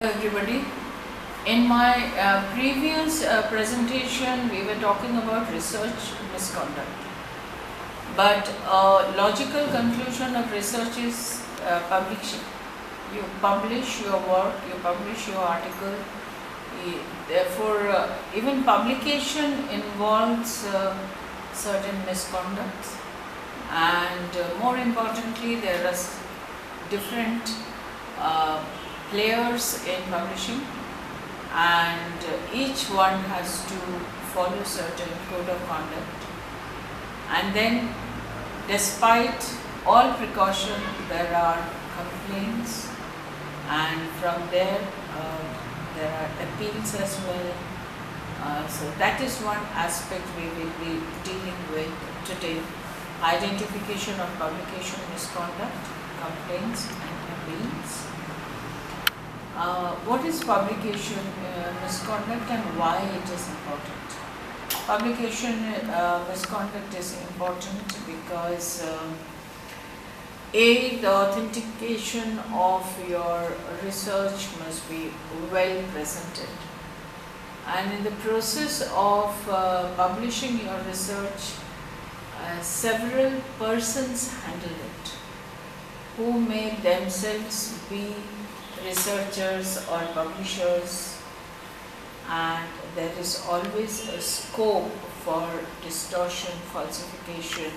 Everybody. In my previous presentation, we were talking about research misconduct. But logical conclusion of research is publishing. You publish your work, you publish your article. Therefore, even publication involves certain misconducts. And more importantly, there are different players in publishing, and each one has to follow certain code of conduct. And then, despite all precaution, there are complaints, and from there there are appeals as well. So that is one aspect we will be dealing with today: identification of publication misconduct, complaints, and appeals. What is publication misconduct and why it is important? Publication misconduct is important because the authentication of your research must be well presented, and in the process of publishing your research, several persons handle it who may themselves be researchers or publishers, and there is always a scope for distortion, falsification,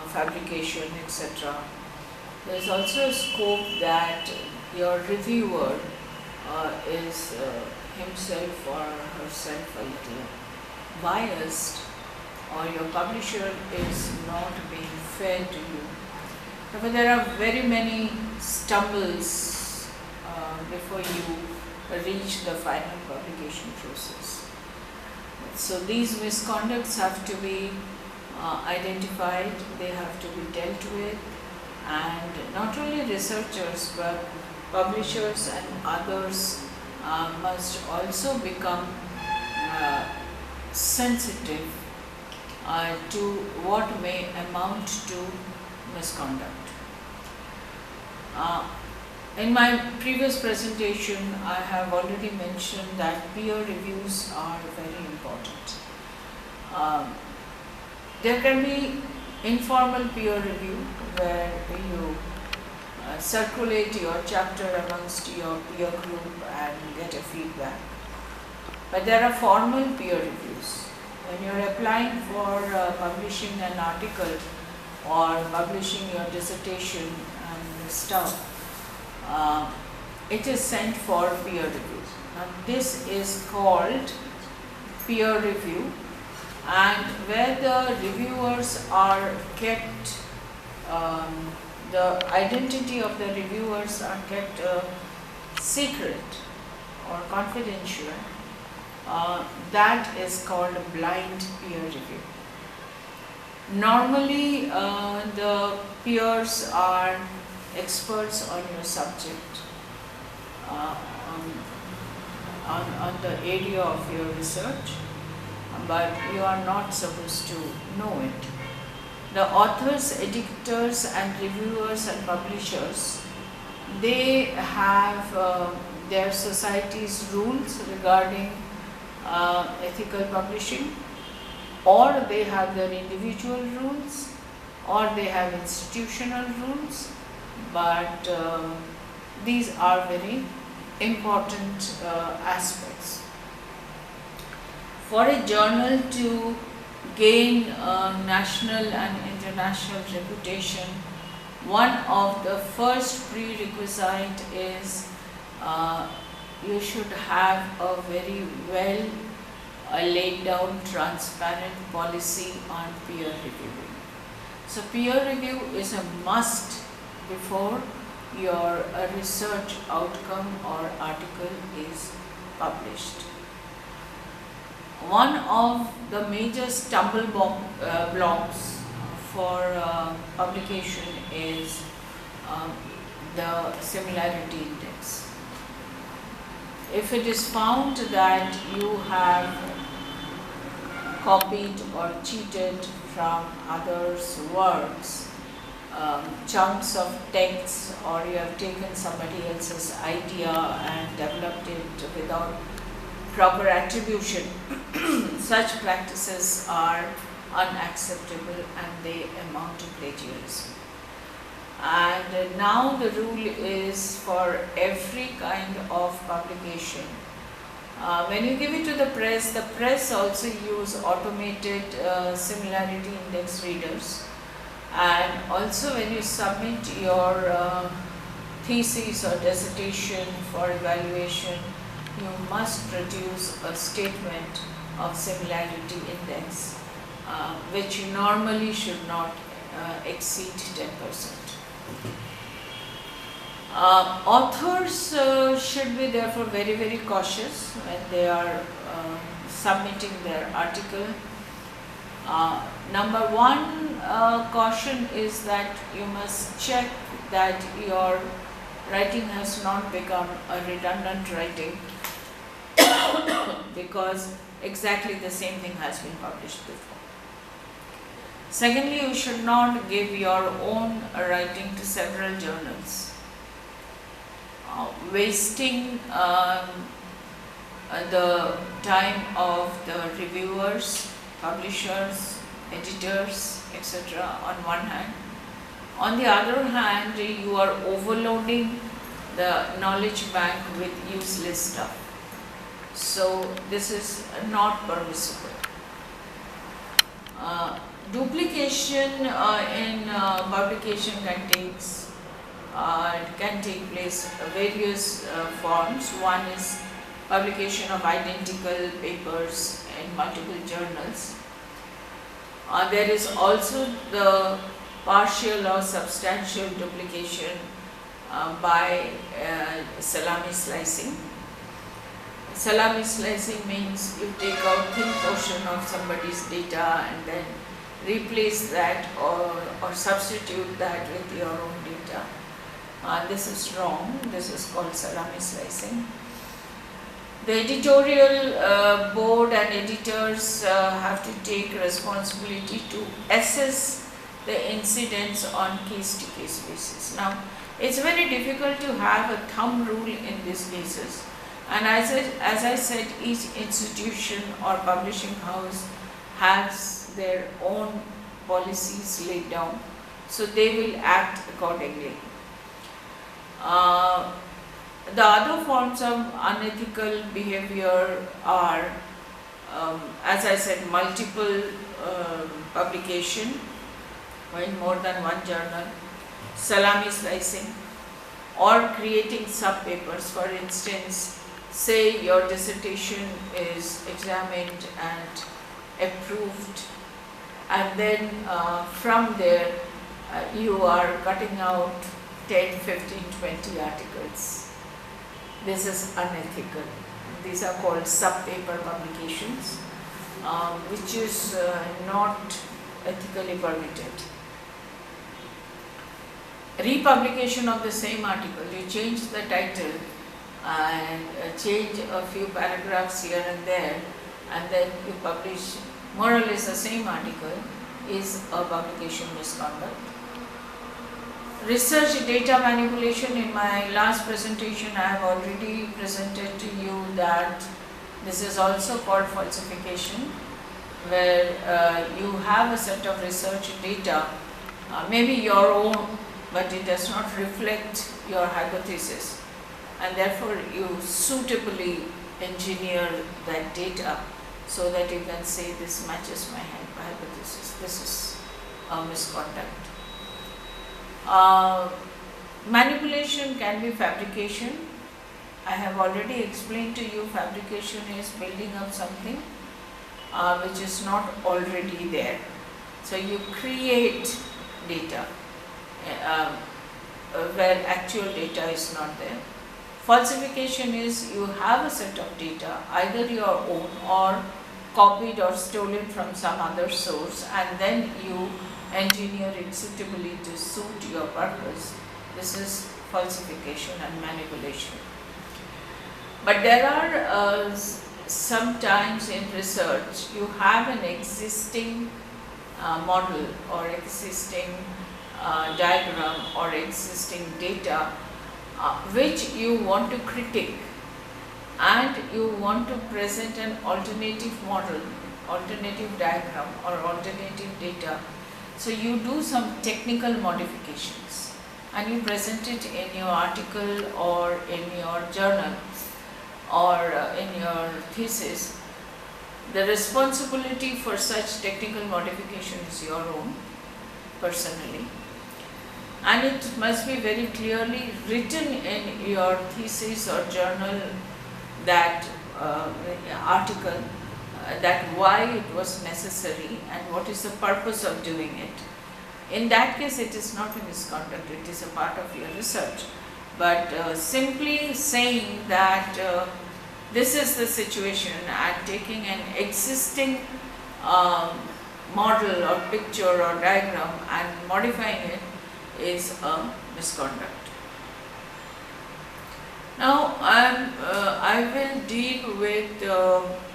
fabrication, etc. There is also a scope that your reviewer is himself or herself a little biased, or your publisher is not being fair to you. However, there are very many stumbles before you reach the final publication process. So these misconducts have to be identified, they have to be dealt with, and not only researchers but publishers and others must also become sensitive to what may amount to misconduct. In my previous presentation, I have already mentioned that peer reviews are very important. There can be informal peer review where you circulate your chapter amongst your peer group and get a feedback. But there are formal peer reviews. When you are applying for publishing an article or publishing your dissertation and stuff, it is sent for peer review. Now this is called peer review, and where the reviewers are kept, the identity of the reviewers are kept secret or confidential, that is called blind peer review. Normally the peers are experts on your subject, on the area of your research, but you are not supposed to know it. The authors, editors and reviewers and publishers, they have their society's rules regarding ethical publishing, or they have their individual rules, or they have institutional rules. But these are very important aspects. For a journal to gain national and international reputation, one of the first prerequisite is you should have a very well laid down transparent policy on peer reviewing. So peer review is a must before your research outcome or article is published. One of the major stumble blocks for publication is the similarity index. If it is found that you have copied or cheated from others' works, chunks of text, or you have taken somebody else's idea and developed it without proper attribution. Such practices are unacceptable and they amount to plagiarism. And now the rule is for every kind of publication. When you give it to the press also use automated similarity index readers. And also when you submit your thesis or dissertation for evaluation, you must produce a statement of similarity index, which normally should not exceed 10%. Authors should be therefore very, very cautious when they are submitting their article. Number one caution is that you must check that your writing has not become a redundant writing because exactly the same thing has been published before. Secondly, you should not give your own writing to several journals, wasting the time of the reviewers, publishers, editors, etc. on one hand. On the other hand, you are overloading the knowledge bank with useless stuff. So this is not permissible. Duplication in publication can take place various forms. One is publication of identical papers in multiple journals. There is also the partial or substantial duplication by salami slicing. Salami slicing means you take out thin portion of somebody's data and then replace that or substitute that with your own data. This is wrong. This is called salami slicing. The editorial board and editors have to take responsibility to assess the incidents on case-to-case basis. Now, it's very difficult to have a thumb rule in these cases. And as I said, each institution or publishing house has their own policies laid down, so they will act accordingly. The other forms of unethical behavior are, as I said, multiple publication in more than one journal, salami slicing, or creating sub-papers. For instance, say your dissertation is examined and approved, and then from there you are cutting out 10, 15, 20 articles. This is unethical. These are called sub-paper publications, which is not ethically permitted. Republication of the same article, you change the title and change a few paragraphs here and there, and then you publish more or less the same article, is a publication misconduct. Research data manipulation. In my last presentation, I have already presented to you that this is also called falsification, where you have a set of research data, maybe your own, but it does not reflect your hypothesis, and therefore you suitably engineer that data so that you can say this matches my hypothesis. This is a misconduct. Manipulation can be fabrication. I have already explained to you, fabrication is building up something which is not already there. So you create data where actual data is not there. Falsification is you have a set of data, either your own or copied or stolen from some other source, and then you engineer it suitably to suit your purpose. This is falsification and manipulation. But there are sometimes in research you have an existing model or existing diagram or existing data which you want to critique, and you want to present an alternative model, alternative diagram or alternative data. So you do some technical modifications and you present it in your article or in your journal or in your thesis. The responsibility for such technical modification is your own, personally, and it must be very clearly written in your thesis or journal, that article, that why it was necessary and what is the purpose of doing it. In that case, it is not a misconduct, it is a part of your research. But simply saying that this is the situation and taking an existing model or picture or diagram and modifying it is a misconduct. Now I will deal with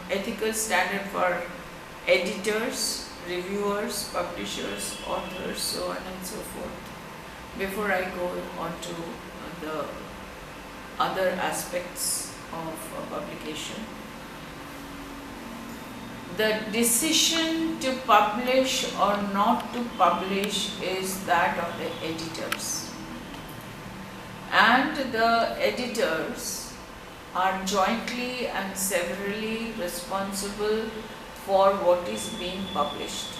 ethical standard for editors, reviewers, publishers, authors, so on and so forth, before I go on to the other aspects of publication. The decision to publish or not to publish is that of the editors, and the editors are jointly and severally responsible for what is being published.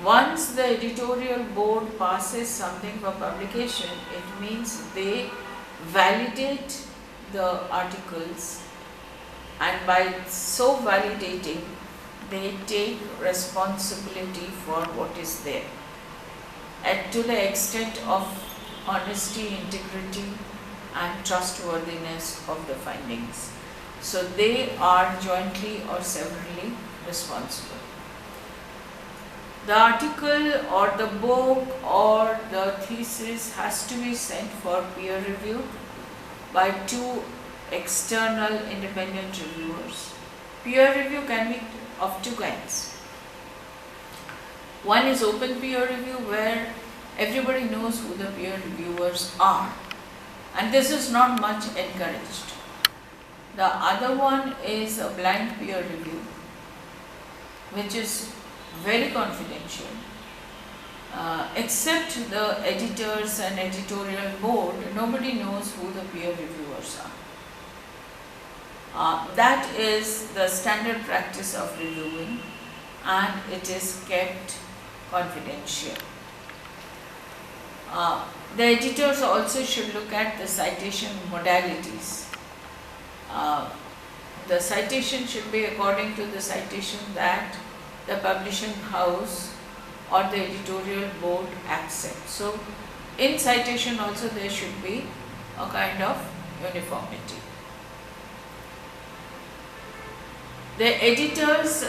Once the editorial board passes something for publication, it means they validate the articles, and by so validating, they take responsibility for what is there, and to the extent of honesty, integrity and trustworthiness of the findings. So they are jointly or severally responsible. The article or the book or the thesis has to be sent for peer review by two external independent reviewers. Peer review can be of two kinds. One is open peer review, where everybody knows who the peer reviewers are, and this is not much encouraged. The other one is a blind peer review, which is very confidential. Except the editors and editorial board, nobody knows who the peer reviewers are. That is the standard practice of reviewing, and it is kept confidential. The editors also should look at the citation modalities. The citation should be according to the citation that the publishing house or the editorial board accepts. So in citation also there should be a kind of uniformity. The editors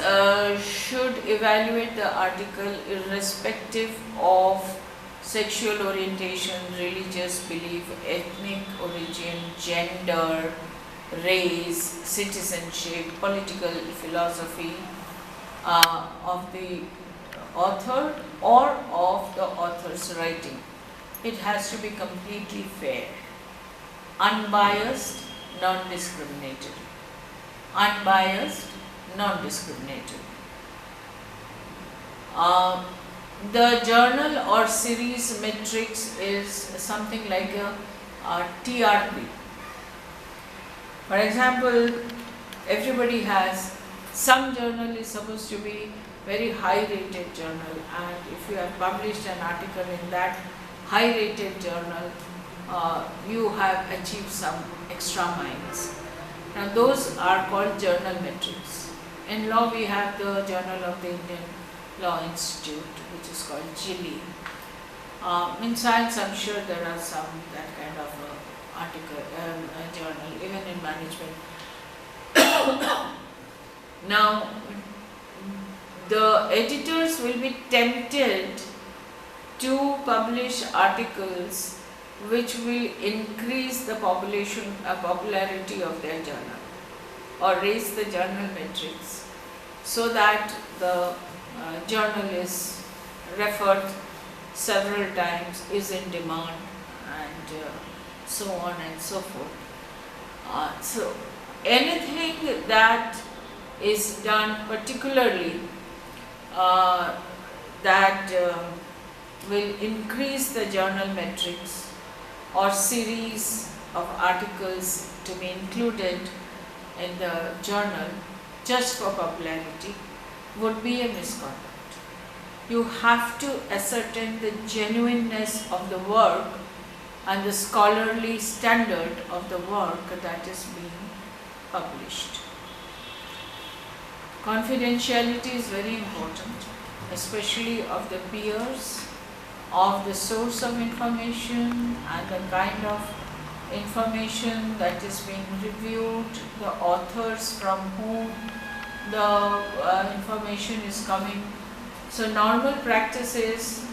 should evaluate the article irrespective of sexual orientation, religious belief, ethnic origin, gender, race, citizenship, political philosophy of the author or of the author's writing. It has to be completely fair, unbiased, non-discriminatory. Unbiased, non-discriminatory. The journal or series metrics is something like a TRP. For example, everybody has, some journal is supposed to be very high rated journal, and if you have published an article in that high rated journal, you have achieved some extra miles. Now those are called journal metrics. In law we have the Journal of the Indian Law Institute, which is called JILI. In science I'm sure there are some that kind of article, journal, even in management. Now the editors will be tempted to publish articles which will increase the popularity of their journal or raise the journal metrics, so that the journal is referred several times, is in demand, and so on and so forth. So anything that is done particularly that will increase the journal metrics, or series of articles to be included in the journal just for popularity, would be a misconduct. You have to ascertain the genuineness of the work and the scholarly standard of the work that is being published. Confidentiality is very important, especially of the peers, of the source of information and the kind of information that is being reviewed, the authors from whom the information is coming. So normal practice is,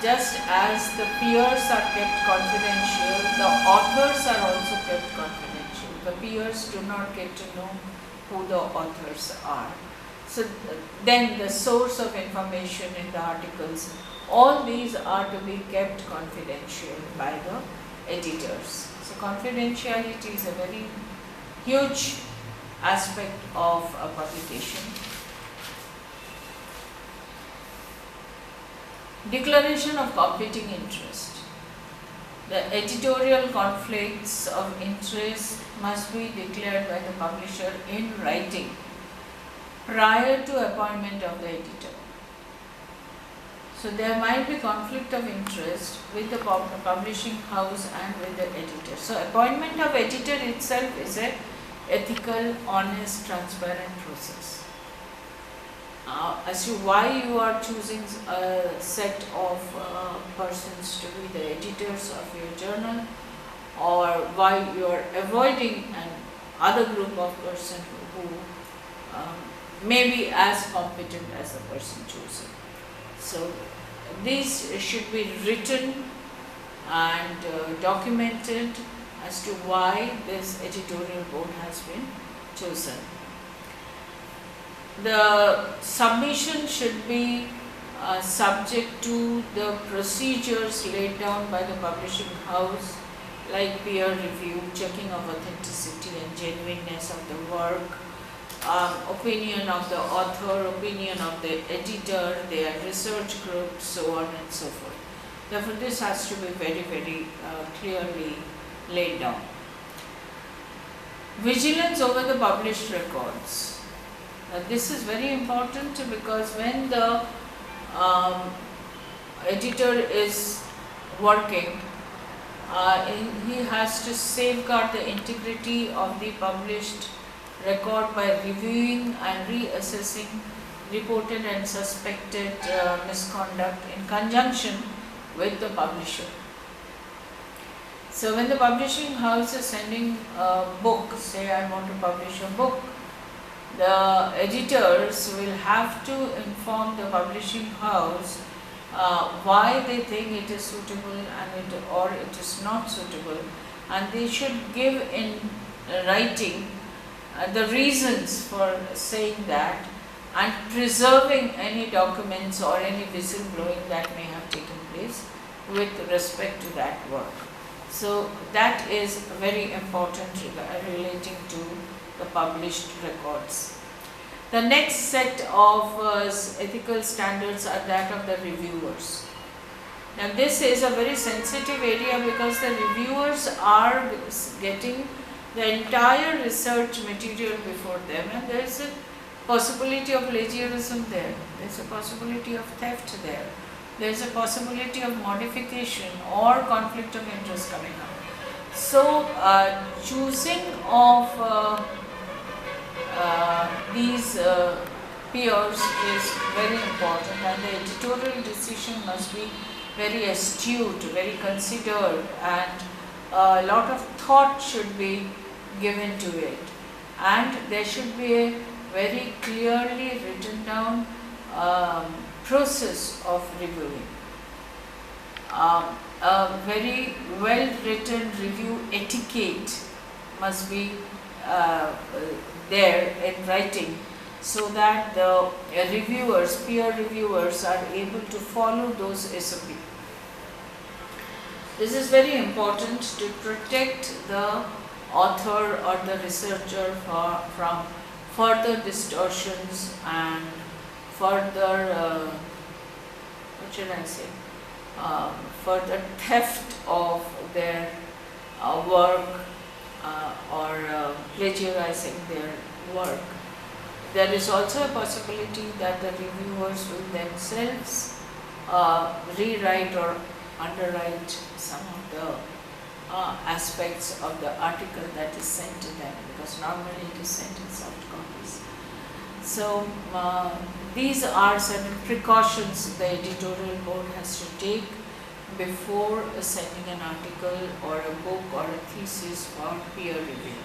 just as the peers are kept confidential, the authors are also kept confidential. The peers do not get to know who the authors are. So then the source of information in the articles, all these are to be kept confidential by the editors. So confidentiality is a very huge aspect of a publication. Declaration of competing interest. The editorial conflicts of interest must be declared by the publisher in writing prior to appointment of the editor. So there might be conflict of interest with the publishing house and with the editor. So appointment of editor itself is a ethical, honest, transparent process. As to why you are choosing a set of persons to be the editors of your journal, or why you are avoiding another group of persons who may be as competent as the person chosen. So these should be written and documented as to why this editorial board has been chosen. The submission should be subject to the procedures laid down by the publishing house, like peer review, checking of authenticity and genuineness of the work, opinion of the author, opinion of the editor, their research group, so on and so forth. Therefore, this has to be very, very clearly laid down. Vigilance over the published records. This is very important, because when the editor is working, he has to safeguard the integrity of the published record by reviewing and reassessing reported and suspected misconduct in conjunction with the publisher. So when the publishing house is sending a book, say I want to publish a book, the editors will have to inform the publishing house why they think it is suitable or it is not suitable, and they should give in writing the reasons for saying that, and preserving any documents or any whistleblowing that may have taken place with respect to that work. So that is very important relating to the published records. The next set of ethical standards are that of the reviewers. Now this is a very sensitive area, because the reviewers are getting the entire research material before them, and there is a possibility of plagiarism there, there is a possibility of theft there, there is a possibility of modification or conflict of interest coming up. So choosing of these peers is very important, and the editorial decision must be very astute, very considered, and a lot of thought should be given to it, and there should be a very clearly written down process of reviewing. A very well written review etiquette must be there in writing, so that the reviewers, peer reviewers, are able to follow those SOP. This is very important to protect the author or the researcher from further distortions and further, what should I say, further theft of their work or plagiarizing their work. There is also a possibility that the reviewers will themselves rewrite or underwrite some of the aspects of the article that is sent to them, because normally it is sent in soft copies. So these are certain precautions the editorial board has to take before sending an article or a book or a thesis for peer review.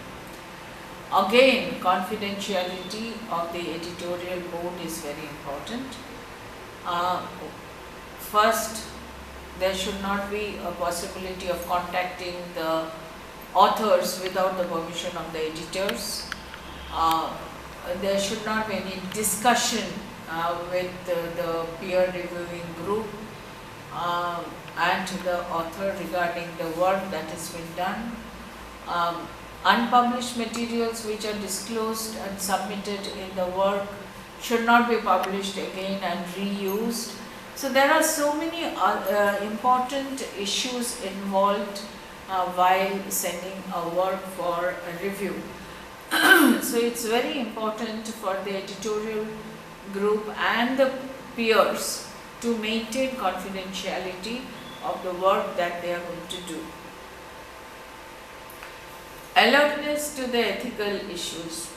Again, confidentiality of the editorial board is very important. First, there should not be a possibility of contacting the authors without the permission of the editors. There should not be any discussion with the peer reviewing group and the author regarding the work that has been done. Unpublished materials which are disclosed and submitted in the work should not be published again and reused. So there are so many important issues involved while sending a work for a review. So it's very important for the editorial group and the peers to maintain confidentiality of the work that they are going to do. Alertness to the ethical issues.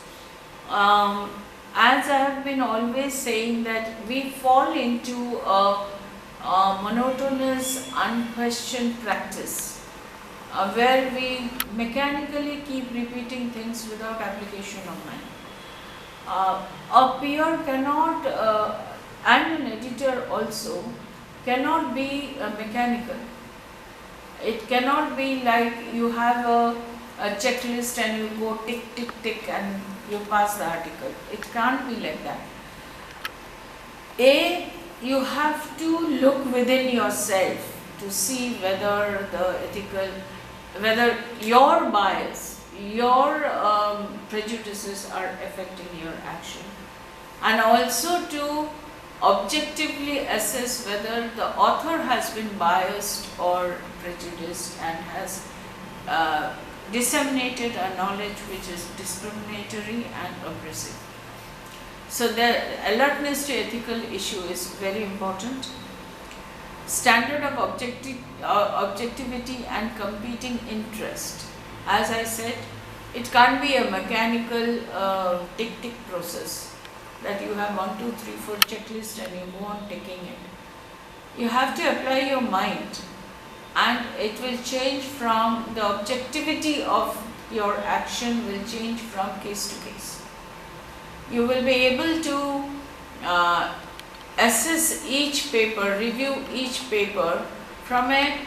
As I have been always saying, that we fall into a monotonous, unquestioned practice where we mechanically keep repeating things without application of mind. A peer cannot, and an editor also, cannot be mechanical. It cannot be like you have a checklist and you go tick, tick, tick and you pass the article. It can't be like that. You have to look within yourself to see whether whether your bias, your prejudices are affecting your action, and also to objectively assess whether the author has been biased or prejudiced and has disseminated a knowledge which is discriminatory and oppressive. So the alertness to ethical issue is very important. Standard of objectivity and competing interest. As I said, it can't be a mechanical tick-tick process that you have 1, 2, 3, 4 checklist and you go on ticking it. You have to apply your mind, and it will change from the objectivity of your action will change from case to case. You will be able to assess each paper, review each paper from a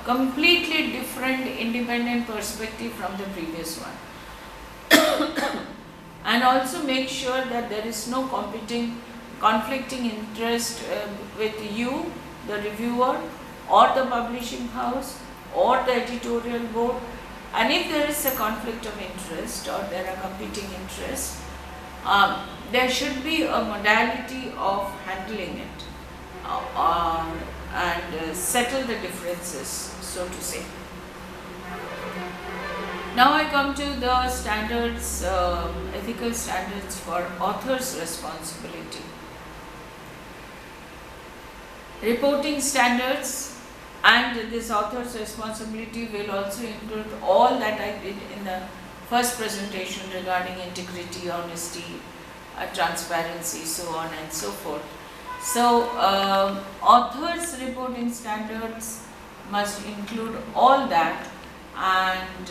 completely different independent perspective from the previous one. And also make sure that there is no conflicting interest with you, the reviewer, or the publishing house, or the editorial board. And if there is a conflict of interest or there are competing interests, there should be a modality of handling it and settle the differences, so to say. Now I come to the standards, ethical standards for author's responsibility. Reporting standards and this author's responsibility will also include all that I did in the first presentation regarding integrity, honesty, transparency, so on and so forth. So author's reporting standards must include all that and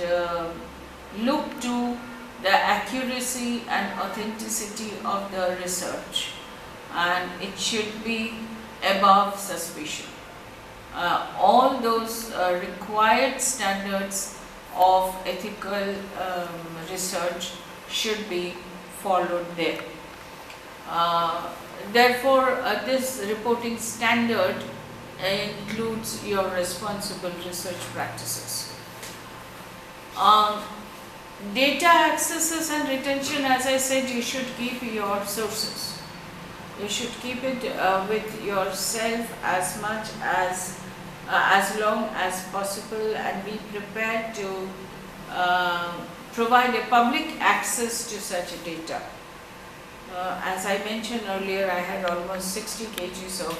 look to the accuracy and authenticity of the research, and it should be above suspicion. All those required standards of ethical research should be followed there. This reporting standard includes your responsible research practices. Data accesses and retention, as I said, you should keep your sources. You should keep it with yourself as much as long as possible, and be prepared to provide a public access to such data. As I mentioned earlier, I had almost 60 kgs of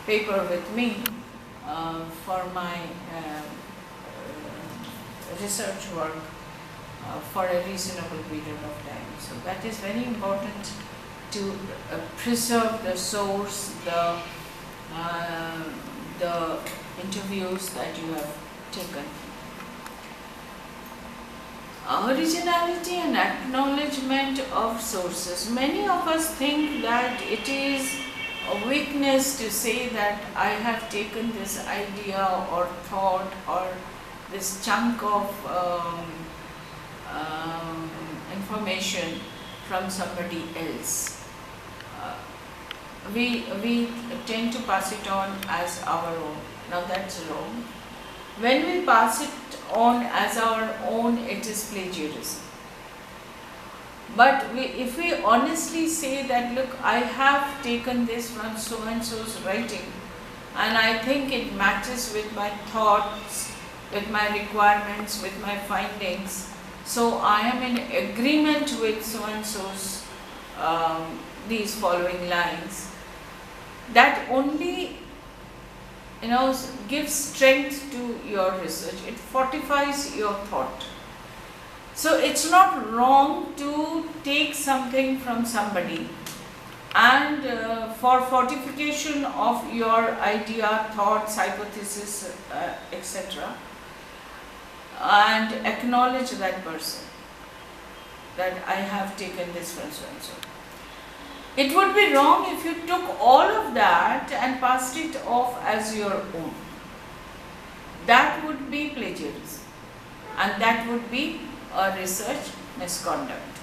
paper with me for my research work for a reasonable period of time. So that is very important, to preserve the source, the interviews that you have taken. Originality and acknowledgement of sources. Many of us think that it is a weakness to say that I have taken this idea or thought or this chunk of information from somebody else. We tend to pass it on as our own. Now that's wrong. When we pass it on as our own, it is plagiarism. But if we honestly say that, look, I have taken this from so and so's writing, and I think it matches with my thoughts, with my requirements, with my findings, so I am in agreement with so and so's these following lines, that only gives strength to your research. It fortifies your thought. So it's not wrong to take something from somebody and for fortification of your idea, thoughts, hypothesis, etc., and acknowledge that person, that I have taken this from so and so. It would be wrong if you took all of that and passed it off as your own. That would be plagiarism, and that would be a research misconduct.